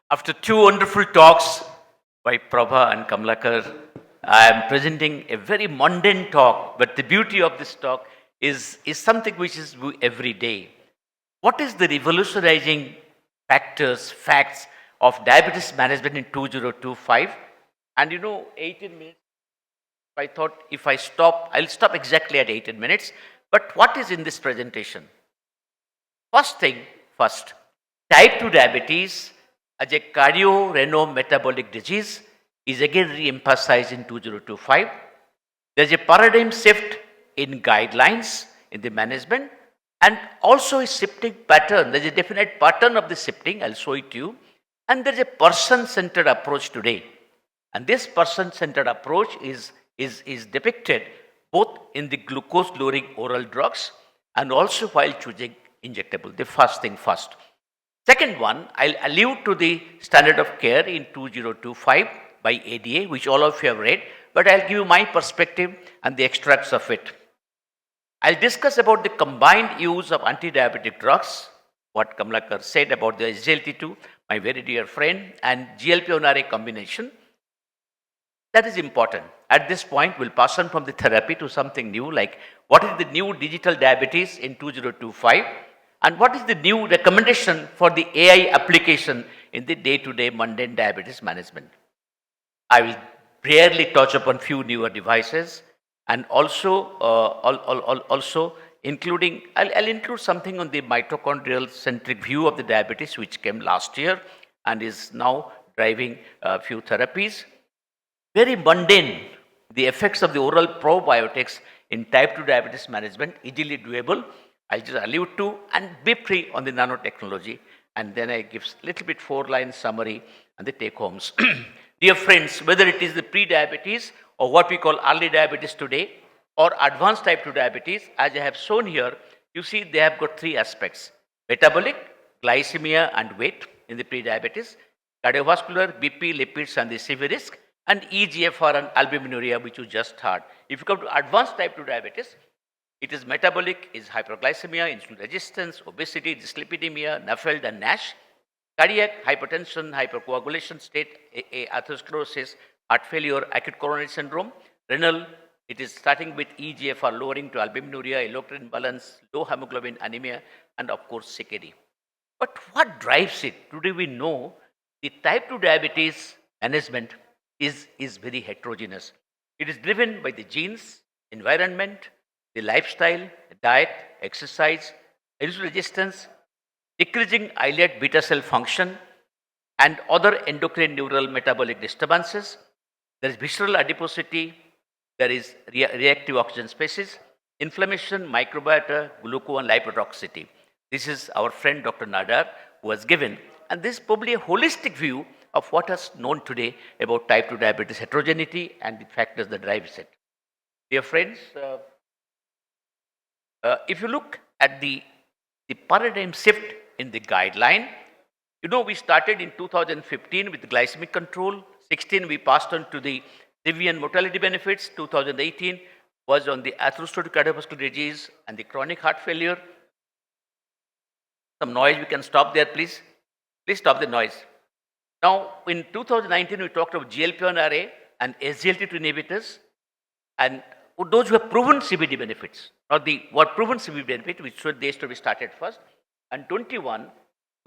After two wonderful talks by Prabha and Kamlakar, I am presenting a very mundane talk, but the beauty of this talk is something which is every day. What is the revolutionizing facts of diabetes management in 2025? And 18 minutes, I thought if I stop, I'll stop exactly at 18 minutes. But what is in this presentation? First thing first, type 2 diabetes as a cardio-renal-metabolic disease is again re-emphasized in 2025. There's a paradigm shift in guidelines in the management and also a shifting pattern. There's a definite pattern of the shifting, I'll show it to you. And there's a person-centered approach today. And this person-centered approach is depicted both in the glucose-lowering oral drugs and also while choosing injectable. The first thing first. Second one, I'll allude to the standard of care in 2025 by ADA, which all of you have read, but I'll give you my perspective and the extracts of it. I'll discuss about the combined use of anti-diabetic drugs, what Kamlakar said about the SGLT2, my very dear friend, and GLP-1 combination. That is important. At this point, we'll pass on from the therapy to something new, like what is the new digital diabetes in 2025, and what is the new recommendation for the AI application in the day-to-day mundane diabetes management. I will rarely touch upon few newer devices, and also including, I'll include something on the mitochondrial centric view of the diabetes, which came last year and is now driving a few therapies. Very mundane, the effects of the oral probiotics in type 2 diabetes management, easily doable. I'll just allude to and briefly on the nanotechnology, and then I give a little bit 4-line summary and the take homes. Dear friends, whether it is the pre-diabetes or what we call early diabetes today or advanced type 2 diabetes, as I have shown here, you see they have got three aspects: metabolic, glycemia and weight in the pre-diabetes, cardiovascular, BP, lipids and the CV risk, and EGFR and albuminuria, which you just heard. If you come to advanced type 2 diabetes, it is metabolic, is hyperglycemia, insulin resistance, obesity, dyslipidemia, NAFLD and NASH, cardiac, hypertension, hypercoagulation state, atherosclerosis, heart failure, acute coronary syndrome, renal, it is starting with EGFR lowering to albuminuria, electrolyte imbalance, low hemoglobin, anemia, and of course CKD. But what drives it? Today we know the type 2 diabetes management is very heterogeneous. It is driven by the genes, environment, the lifestyle, diet, exercise, insulin resistance, decreasing islet beta cell function, and other endocrine neural metabolic disturbances. There is visceral adiposity, there is reactive oxygen species, inflammation, microbiota, glucose and lipotoxicity. This is our friend Dr. Nadar who has given, and this is probably a holistic view of what is known today about type 2 diabetes heterogeneity and the factors that drives it. Dear friends, if you look at the paradigm shift in the guideline, we started in 2015 with glycemic control, 16 we passed on to the CV and mortality benefits, 2018 was on the atherosclerotic cardiovascular disease and the chronic heart failure. Some noise, we can stop there please. Please stop the noise. Now, in 2019, we talked about GLP-1 and SGLT2 inhibitors, and those who have proven CVD benefits, or what proven CVD benefit, which they should be started first. And 21,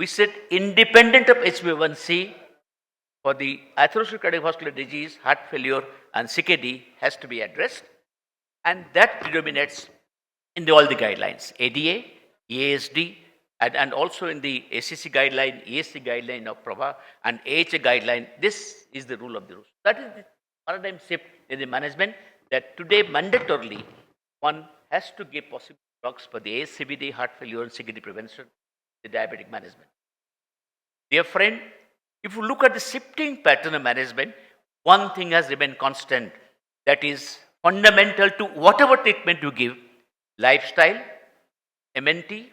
we said independent of HbA1c for the atherosclerotic cardiovascular disease, heart failure, and CKD has to be addressed, and that predominates in all the guidelines, ADA, EASD, and also in the ACC guideline, ESC guideline of Prabha, and AHA guideline. This is the rule of the rules. That is the paradigm shift in the management, that today mandatorily one has to give possible drugs for the ASCVD, heart failure, and CKD prevention, the diabetic management. Dear friend, if you look at the shifting pattern of management, one thing has remained constant, that is fundamental to whatever treatment you give: lifestyle, MNT,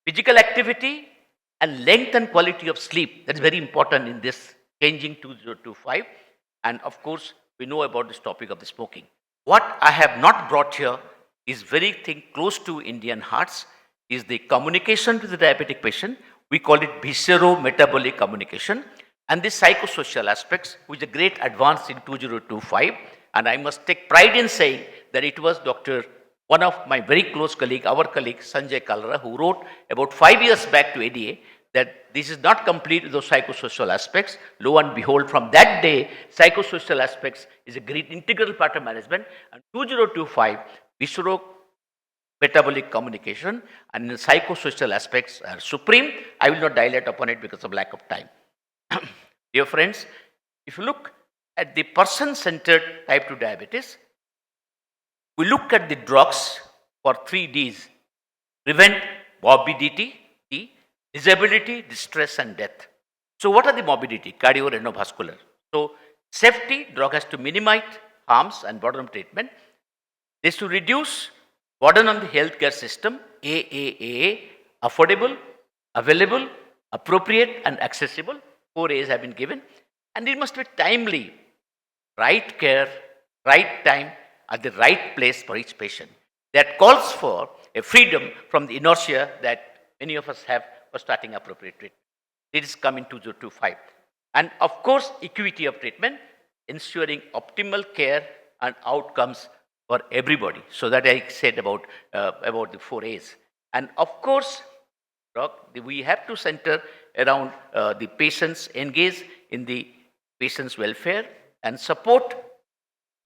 physical activity, and length and quality of sleep. That's very important in this changing 2025. And of course, we know about this topic of the smoking. What I have not brought here is very thing close to Indian hearts, is the communication to the diabetic patient. We call it viscero-metabolic communication. and the psychosocial aspects, which is a great advance in 2025. And I must take pride in saying that it was one of my very close colleague, our colleague Sanjay Kalra, who wrote about 5 years back to ADA that this is not complete with those psychosocial aspects. Lo and behold, from that day, psychosocial aspects is a great integral part of management. And 2025, Vishro metabolic communication and the psychosocial aspects are supreme. I will not dilate upon it because of lack of time. Dear friends, if you look at the person-centered type 2 diabetes, we look at the drugs for 3 Ds: prevent morbidity, D, disability, distress, and death. So what are the morbidity? Cardiovascular. So safety, drug has to minimize harms and burden of treatment. This to reduce burden on the healthcare system, AAA, affordable, available, appropriate, and accessible. 4 A's have been given. And it must be timely, right care, right time, at the right place for each patient. That calls for a freedom from the inertia that many of us have for starting appropriate treatment. It is coming 2025. And of course, equity of treatment, ensuring optimal care and outcomes for everybody. So that I said about the 4 A's. And of course, we have to center around the patients, engage in the patient's welfare and support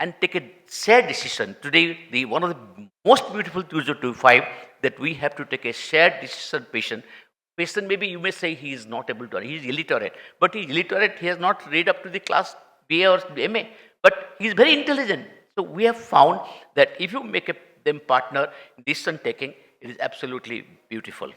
and take a shared decision. Today, one of the most beautiful 2025 that we have to take a shared decision patient. Patient, maybe you may say he is not able to, he is illiterate, but he is illiterate, he has not read up to the class BA or MA, but he is very intelligent. So we have found that if you make them partner in decision taking, it is absolutely beautiful.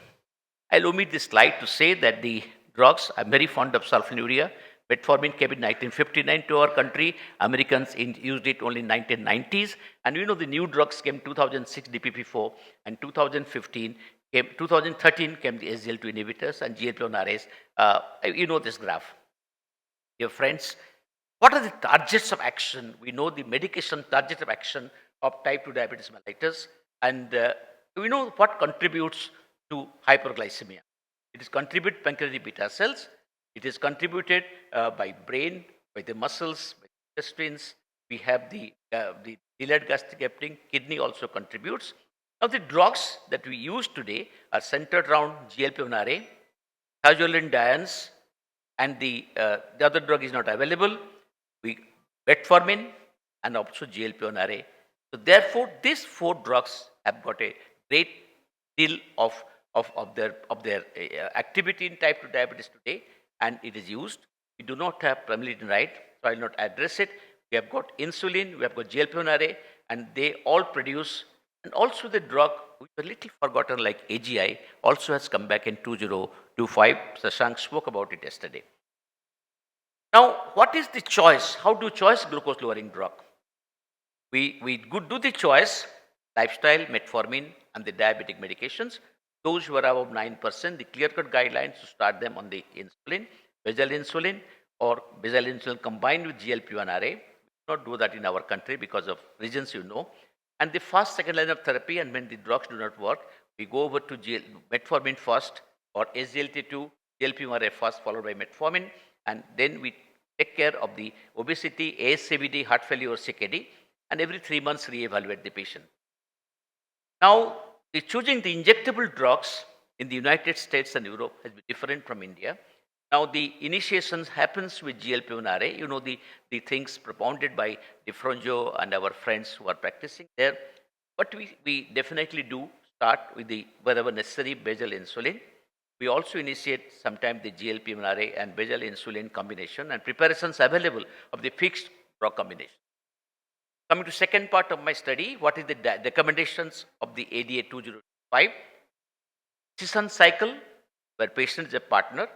I'll omit this slide to say that the drugs, I'm very fond of sulfonylurea. Metformin came in 1959 to our country. Americans used it only in 1990s. And you know the new drugs came 2006 DPP-4 and 2013 came the SGLT2 inhibitors and GLP-1 RAs. You know this graph. Dear friends, what are the targets of action? We know the medication target of action of type 2 diabetes mellitus. And we know what contributes to hyperglycemia. It is contributed pancreatic beta cells. It is contributed by brain, by the muscles, by the intestines. We have the delayed gastric emptying. Kidney also contributes. Now the drugs that we use today are centered around GLP-1 RA, thiazolidines, and the other drug is not available. Metformin and also GLP-1 RA. So therefore, these 4 drugs have got a great deal of their activity in type 2 diabetes today, and it is used. We do not have pramlidine, right? So I will not address it. We have got insulin, we have got GLP-1 RA, and they all produce. And also the drug, which was a little forgotten, like AGI, also has come back in 2025. Shashank spoke about it yesterday. Now, what is the choice? How do choice glucose-lowering drug? We do the choice, lifestyle, metformin, and the diabetic medications. Those who are above 9%, the clear-cut guidelines to start them on the insulin, basal insulin, or basal insulin combined with GLP-1 RA. We do not do that in our country because of reasons you know. And the first, second line of therapy, and when the drugs do not work, we go over to metformin first, or SGLT2, GLP-1 RA first, followed by metformin, and then we take care of the obesity, ASCVD, heart failure, or CKD, and every 3 months re-evaluate the patient. Now, choosing the injectable drugs in the United States and Europe has been different from India. Now, the initiations happens with GLP-1 RA. You know the things propounded by DeFronjo and our friends who are practicing there. But we definitely do start with the wherever necessary basal insulin. We also initiate sometimes the GLP-1 RA and basal insulin combination and preparations available of the fixed drug combination. Coming to second part of my study, what is the recommendations of the ADA 2005? Decision cycle, where patient is a partner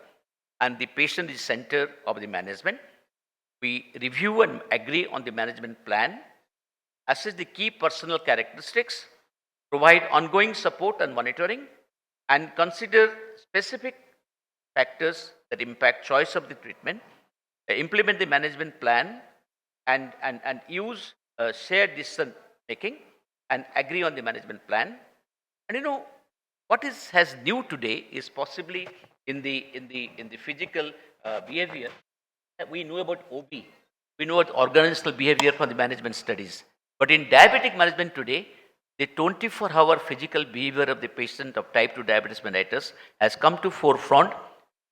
and the patient is center of the management. We review and agree on the management plan, assess the key personal characteristics, provide ongoing support and monitoring, and consider specific factors that impact choice of the treatment, implement the management plan, and use shared decision making, and agree on the management plan. And you know what has new today is possibly in the physical behavior. We know about OB. We know about organizational behavior from the management studies. But in diabetic management today, the 24-hour physical behavior of the patient of type 2 diabetes mellitus has come to forefront.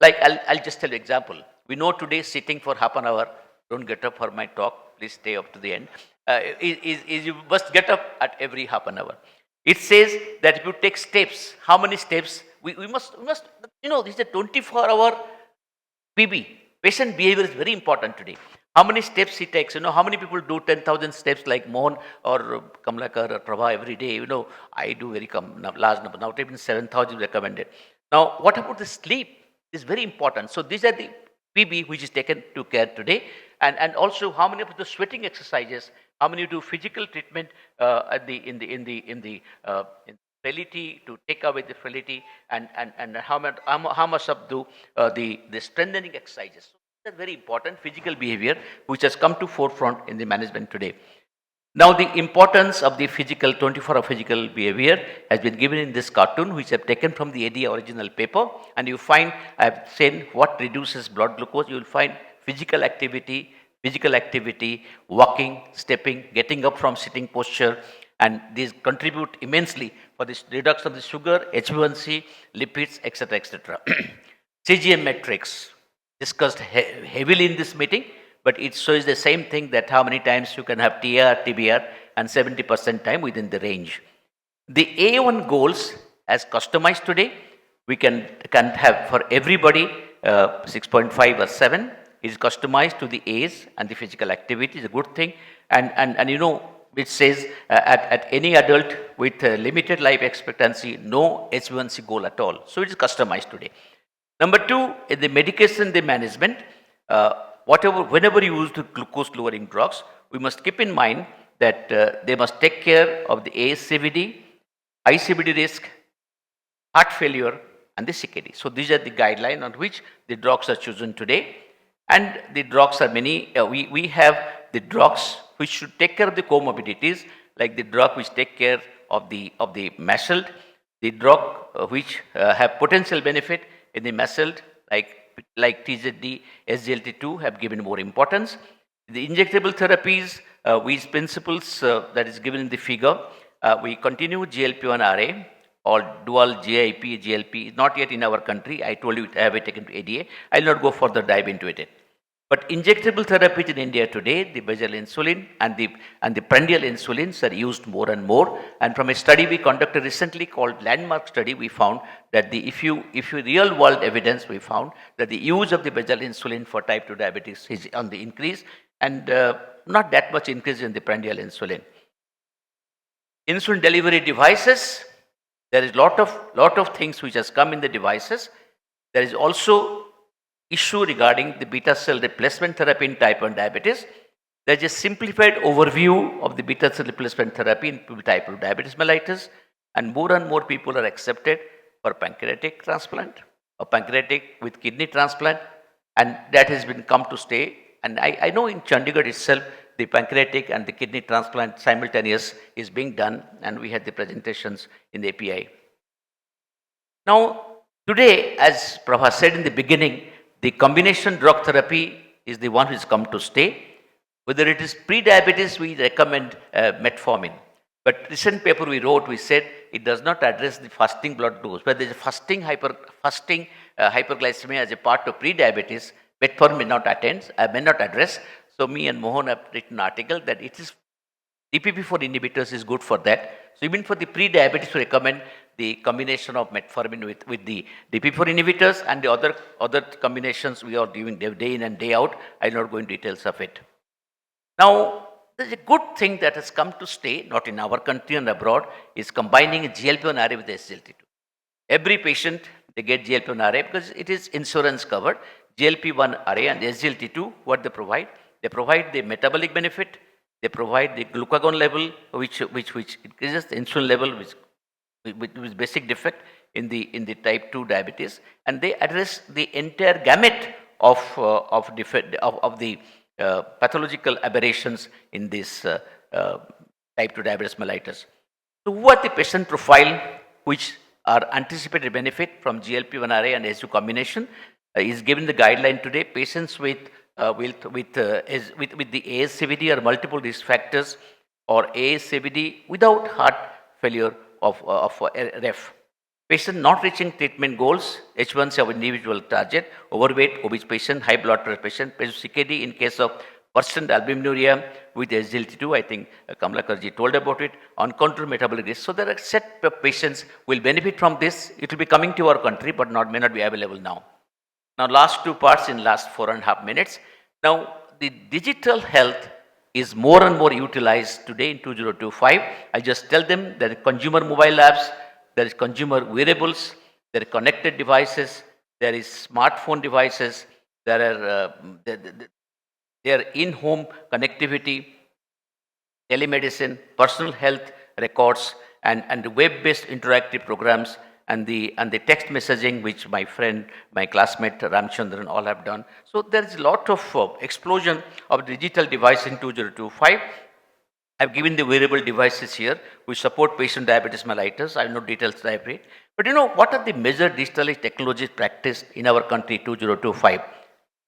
Like I'll just tell you example. We know today sitting for half an hour, don't get up for my talk, please stay up to the end, is you must get up at every half an hour. It says that if you take steps, how many steps? We must, this is a 24-hour PB. Patient behavior is very important today. How many steps he takes? How many people do 10,000 steps like Mohan or Kamlakar or Prabha every day? I do very large number. Now even 7,000 recommended. Now, what about the sleep? Is very important. So these are the PB which is taken to care today, and also how many of the sweating exercises, how many do physical treatment in frailty to take away the frailty, and how much of the strengthening exercises. So these are very important physical behavior which has come to forefront in the management today. Now, the importance of the physical 24-hour physical behavior has been given in this cartoon, which I have taken from the ADA original paper. And you find, I have said what reduces blood glucose. You will find physical activity, walking, stepping, getting up from sitting posture. And these contribute immensely for this reduction of the sugar, HbA1c, lipids, etc., etc. CGM metrics discussed heavily in this meeting. But it shows the same thing, that how many times you can have TR, TBR, and 70% time within the range. The A1 goals as customized today, we can have for everybody 6.5 or 7 is customized to the A's, and the physical activity is a good thing. And it says at any adult with limited life expectancy, no HbA1c goal at all. So it is customized today. Number 2, in the medication, the management, whenever you use the glucose lowering drugs, we must keep in mind that they must take care of the ASCVD, ICVD risk, heart failure, and the CKD. So these are the guidelines on which the drugs are chosen today. And the drugs are many. We have the drugs which should take care of the comorbidities, like the drug which take care of the MASH, the drug which have potential benefit in the MASH, like TZD, SGLT2 have given more importance. The injectable therapies, these principles that is given in the figure, we continue GLP-1 RA or dual GIP, GLP, not yet in our country. I told you I have it taken to ADA. I will not go further dive into it. But injectable therapies in India today, the basal insulin and the prandial insulins are used more and more. And from a study we conducted recently called landmark study, we found that if you real world evidence, we found that the use of the basal insulin for type 2 diabetes is on the increase, and not that much increase in the prandial insulin. Insulin delivery devices, there is lot of things which has come in the devices. There is also issue regarding the beta cell replacement therapy in type 1 diabetes. There is a simplified overview of the beta cell replacement therapy in type 2 diabetes mellitus, and more people are accepted for pancreatic transplant or pancreatic with kidney transplant, and that has been come to stay. And I know in Chandigarh itself, the pancreatic and the kidney transplant simultaneous is being done, and we had the presentations in the API. Now, today, as Prabha said in the beginning, the combination drug therapy is the one which has come to stay. Whether it is pre-diabetes, we recommend metformin. But recent paper we wrote, we said it does not address the fasting blood glucose. Where there is a fasting hyperglycemia as a part of pre-diabetes, metformin may not address. So me and Mohan have written an article that it is DPP-4 inhibitors is good for that. So even for the pre-diabetes, we recommend the combination of metformin with the DPP-4 inhibitors, and the other combinations we are doing day in and day out. I will not go into details of it. Now, there is a good thing that has come to stay, not in our country and abroad, is combining a GLP-1 RA with the SGLT2. Every patient, they get GLP-1 RA because it is insurance covered. GLP-1 RA and SGLT2, what they provide? They provide the metabolic benefit. They provide the glucagon level, which increases the insulin level, with basic defect in the type 2 diabetes, and they address the entire gamut of the pathological aberrations in this type 2 diabetes mellitus. So, what the patient profile which are anticipated benefit from GLP-1 RA and SU combination is given the guideline today. Patients with with the ASCVD or multiple risk factors or ASCVD without heart failure of ref. Patient not reaching treatment goals, H1C of individual target, overweight, obese patient, high blood pressure patient, patient CKD in case of worsened albuminuria with SGLT2, I think Kamlakarji told about it, uncontrolled metabolic risk. So there are set of patients will benefit from this. It will be coming to our country, but may not be available now. Now, last two parts in last 4.5 minutes. Now, the digital health is more and more utilized today in 2025. I just tell them there are consumer mobile apps, there is consumer wearables, there are connected devices, there is smartphone devices, there are there in-home connectivity, telemedicine, personal health records, and the web-based interactive programs and the text messaging, which my friend, my classmate Ramchandran all have done. So there is a lot of explosion of digital device in 2025. I've given the wearable devices here which support patient diabetes mellitus. I have no details library. But what are the major digital technologies practiced in our country 2025?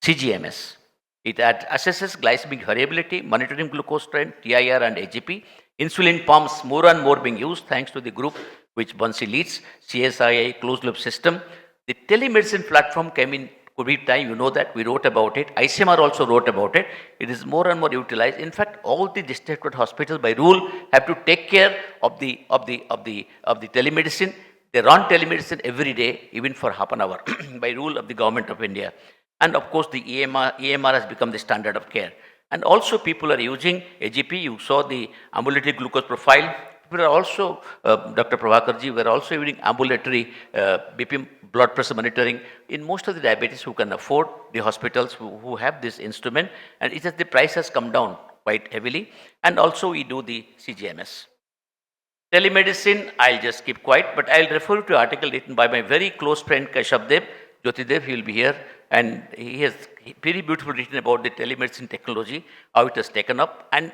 CGMS. It assesses glycemic variability, monitoring glucose trend, TIR and AGP. Insulin pumps more and more being used thanks to the group which Bansi leads, CSIA closed loop system. The telemedicine platform came in COVID time, that we wrote about it. ICMR also wrote about it. It is more and more utilized. In fact, all the district hospitals by rule have to take care of the telemedicine. They run telemedicine every day, even for half an hour, by rule of the government of India. And of course, the EMR has become the standard of care. And also people are using AGP. You saw the ambulatory glucose profile. People are also, Dr. Prabhakarji, we are also using ambulatory BP blood pressure monitoring in most of the diabetes who can afford the hospitals who have this instrument. And it has, the price has come down quite heavily. And also we do the CGMS. Telemedicine, I'll just keep quiet, but I'll refer to an article written by my very close friend Kashyap Dev, Jyotidev. He will be here, and he has very beautifully written about the telemedicine technology, how it has taken up, and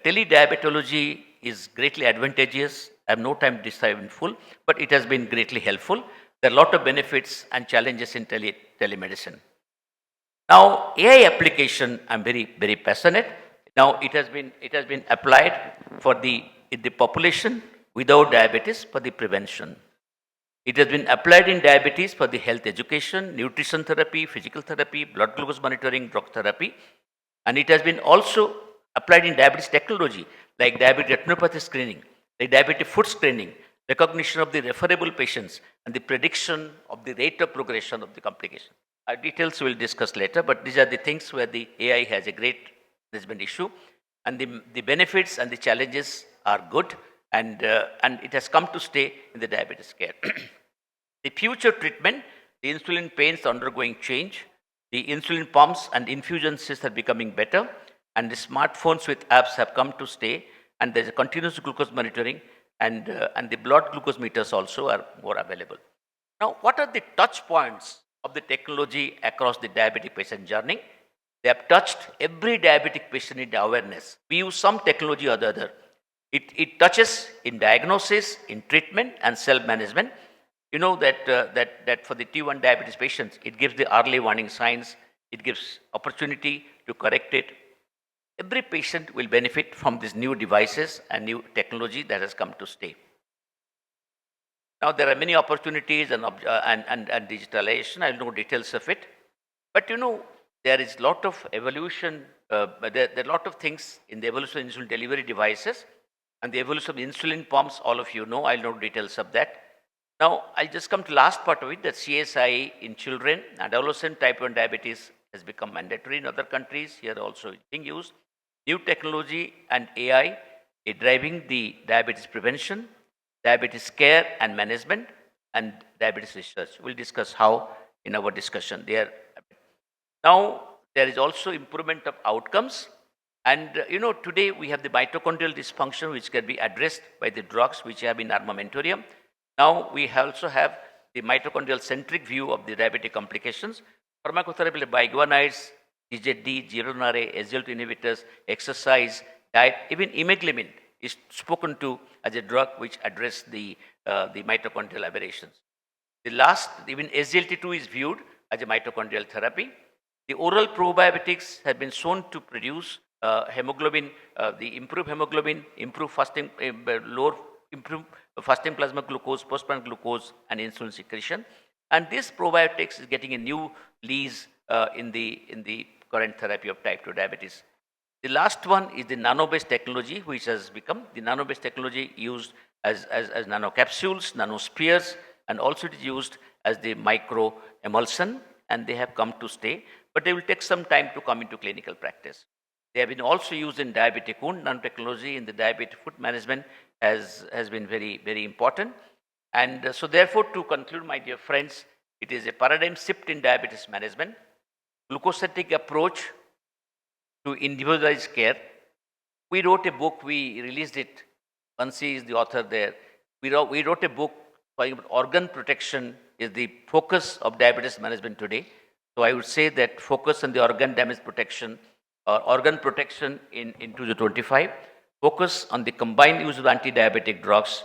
telediabetology is greatly advantageous. I have no time to describe in full, but it has been greatly helpful. There are a lot of benefits and challenges in telemedicine. Now, AI application, I'm very, very passionate. Now, it has been applied for the population without diabetes for the prevention. It has been applied in diabetes for the health education, nutrition therapy, physical therapy, blood glucose monitoring, drug therapy. And it has been also applied in diabetes technology, like diabetic retinopathy screening, like diabetic foot screening, recognition of the referable patients, and the prediction of the rate of progression of the complication. Our details we'll discuss later, but these are the things where the AI has a great management issue. And the benefits and the challenges are good, and it has come to stay in the diabetes care. The future treatment, the insulin pens undergoing change, the insulin pumps and infusion systems are becoming better, and the smartphones with apps have come to stay, and there's a continuous glucose monitoring, and the blood glucose meters also are more available. Now, what are the touch points of the technology across the diabetic patient journey? They have touched every diabetic patient in the awareness. We use some technology or the other. It touches in diagnosis, in treatment, and self-management. You know that for the T1 diabetes patients, it gives the early warning signs. It gives opportunity to correct it. Every patient will benefit from these new devices and new technology that has come to stay. Now, there are many opportunities and digitalization. I'll know details of it. But there is a lot of evolution. There are a lot of things in the evolution of insulin delivery devices and the evolution of insulin pumps. All of you know. I'll know details of that. Now, I'll just come to last part of it, that CSI in children and adolescent type 1 diabetes has become mandatory in other countries. Here also it's being used. New technology and AI is driving the diabetes prevention, diabetes care and management, and diabetes research. We'll discuss how in our discussion there. Now, there is also improvement of outcomes. And today we have the mitochondrial dysfunction, which can be addressed by the drugs which have in armamentarium. Now, we also have the mitochondrial centric view of the diabetic complications. Pharmacotherapy like biguanides, GZD, GRNRA, SGLT inhibitors, exercise, diet, even imeglimin is spoken to as a drug which address the mitochondrial aberrations. The last, even SGLT2 is viewed as a mitochondrial therapy. The oral probiotics have been shown to produce hemoglobin, the improved hemoglobin, improve fasting, improve fasting plasma glucose, post-plant glucose, and insulin secretion. And this probiotics is getting a new lease in the current therapy of type 2 diabetes. The last one is the nano-based technology, which has become the nano-based technology used as nano capsules, nano spheres, and also it is used as the micro emulsion, and they have come to stay, but they will take some time to come into clinical practice. They have been also used in diabetic wound. Nanotechnology in the diabetic food management has been very, very important. And so therefore, to conclude, my dear friends, it is a paradigm shift in diabetes management, glucocentric approach to individualized care. We wrote a book, we released it. Vansi is the author there. We wrote a book talking about organ protection is the focus of diabetes management today. So I would say that focus on the organ damage protection or organ protection in 2025, focus on the combined use of anti-diabetic drugs,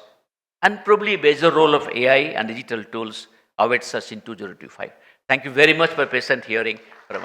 and probably a major role of AI and digital tools awaits us in 2025. Thank you very much for patient hearing for a